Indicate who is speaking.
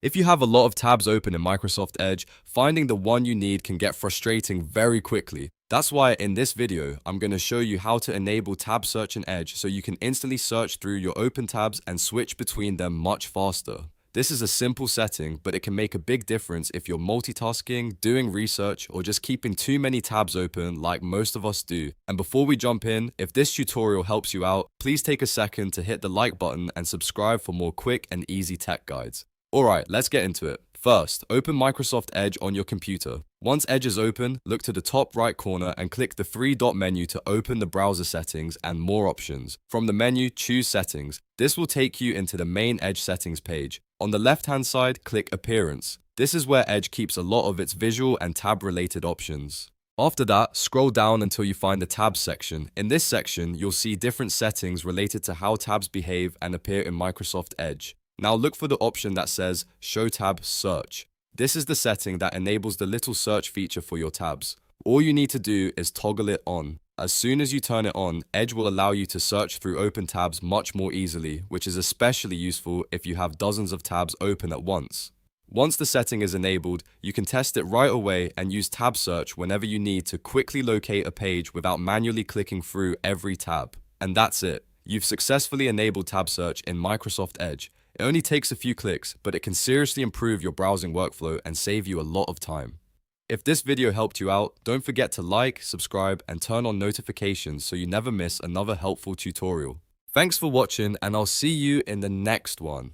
Speaker 1: If you have a lot of tabs open in Microsoft Edge, finding the one you need can get frustrating very quickly. That's why in this video, I'm going to show you how to enable tab search in Edge so you can instantly search through your open tabs and switch between them much faster. This is a simple setting, but it can make a big difference if you're multitasking, doing research, or just keeping too many tabs open like most of us do. And before we jump in, if this tutorial helps you out, please take a second to hit the like button and subscribe for more quick and easy tech guides. Alright, let's get into it. First, open Microsoft Edge on your computer. Once Edge is open, look to the top right corner and click the three-dot menu to open the browser settings and more options. From the menu, choose Settings. This will take you into the main Edge settings page. On the left-hand side, click Appearance. This is where Edge keeps a lot of its visual and tab-related options. After that, scroll down until you find the Tabs section. In this section, you'll see different settings related to how tabs behave and appear in Microsoft Edge. Now look for the option that says Show Tab Search. This is the setting that enables the little search feature for your tabs. All you need to do is toggle it on. As soon as you turn it on, Edge will allow you to search through open tabs much more easily, which is especially useful if you have dozens of tabs open at once. Once the setting is enabled, you can test it right away and use tab search whenever you need to quickly locate a page without manually clicking through every tab. And that's it. You've successfully enabled tab search in Microsoft Edge. It only takes a few clicks, but it can seriously improve your browsing workflow and save you a lot of time. If this video helped you out, don't forget to like, subscribe, and turn on notifications so you never miss another helpful tutorial. Thanks for watching, and I'll see you in the next one.